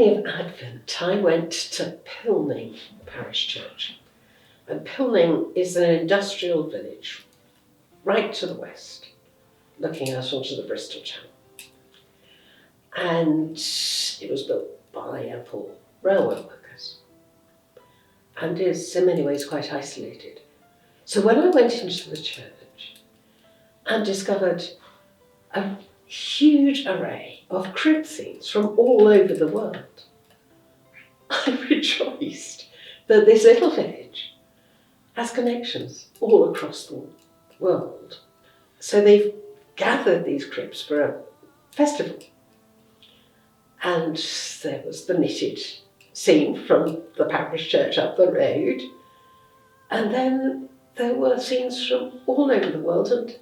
beginning of Advent, I went to Pilning Parish Church. And Pilning is an industrial village right to the west, looking out onto the Bristol Channel. And it was built by and for railway workers, and is in many ways quite isolated. So when I went into the church and discovered a huge array of crib scenes from all over the world, I rejoiced that this little village has connections all across the world. So they've gathered these cribs for a festival. And there was the knitted scene from the parish church up the road. And then there were scenes from all over the world, and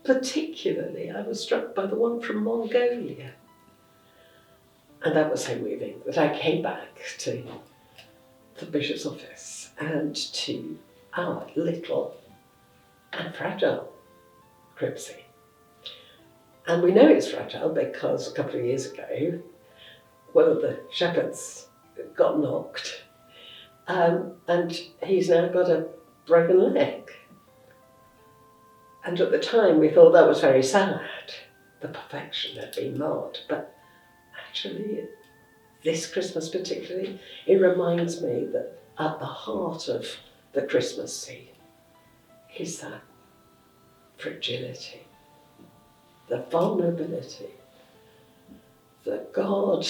particularly I was struck by the one from Mongolia. And that was so moving that I came back to the bishop's office and to our little and fragile crib scene. And we know it's fragile because a couple of years ago, one of the shepherds got knocked, and he's now got a broken leg. And at the time we thought that was very sad. The perfection had been marred, but actually this Christmas particularly, it reminds me that at the heart of the Christmas scene is that fragility, the vulnerability, that God,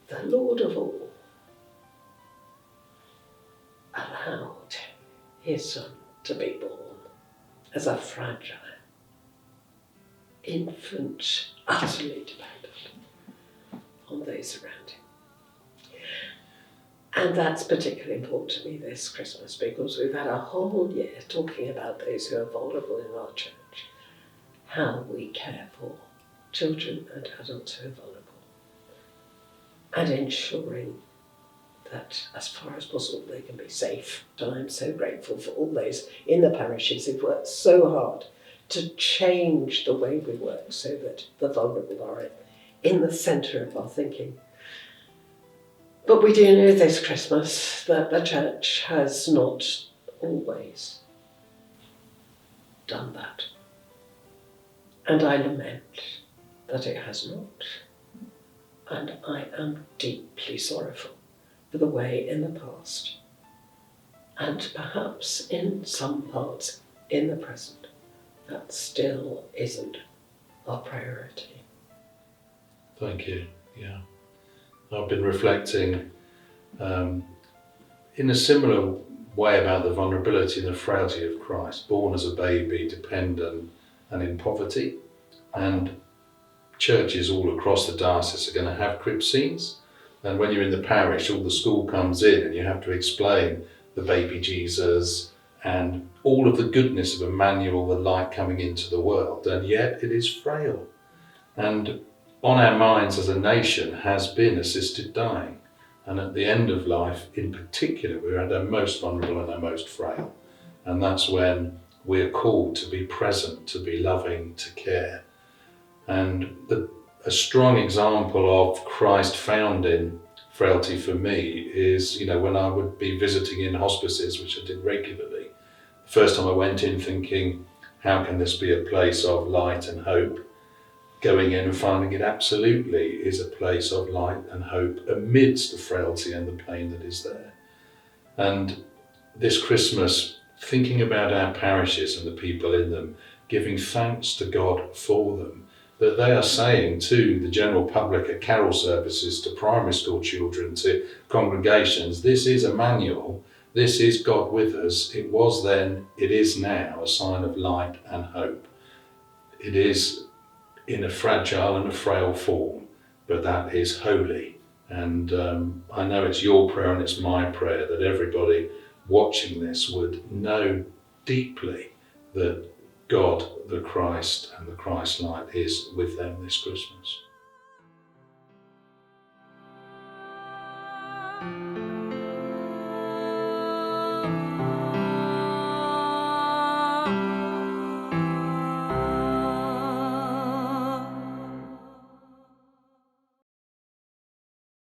the Lord of all, allowed his son to be born as a fragile infant, utterly dependent on those around him. And that's particularly important to me this Christmas, because we've had a whole year talking about those who are vulnerable in our church, how we care for children and adults who are vulnerable, and ensuring that as far as possible they can be safe. And I'm so grateful for all those in the parishes who've worked so hard to change the way we work so that the vulnerable are in the centre of our thinking. But we do know this Christmas that the church has not always done that. And I lament that it has not. And I am deeply sorrowful for the way in the past, and perhaps in some parts in the present, that still isn't our priority. Thank you. Yeah. I've been reflecting in a similar way about the vulnerability and the frailty of Christ, born as a baby, dependent and in poverty. And churches all across the diocese are going to have crib scenes. And when you're in the parish, all the school comes in and you have to explain the baby Jesus and all of the goodness of Emmanuel, the light coming into the world. And yet it is frail. And on our minds as a nation has been assisted dying. And at the end of life, in particular, we're at our most vulnerable and our most frail. And that's when we're called to be present, to be loving, to care. And a strong example of Christ found in frailty for me is, when I would be visiting in hospices, which I did regularly, the first time I went in thinking, how can this be a place of light and hope? Going in and finding it absolutely is a place of light and hope amidst the frailty and the pain that is there. And this Christmas, thinking about our parishes and the people in them, giving thanks to God for them, that they are saying to the general public at carol services, to primary school children, to congregations, this is Emmanuel, this is God with us. It was then, it is now, a sign of light and hope. It is in a fragile and a frail form, but that is holy. And I know it's your prayer and it's my prayer that everybody watching this would know deeply that God, the Christ and the Christ light is with them this Christmas.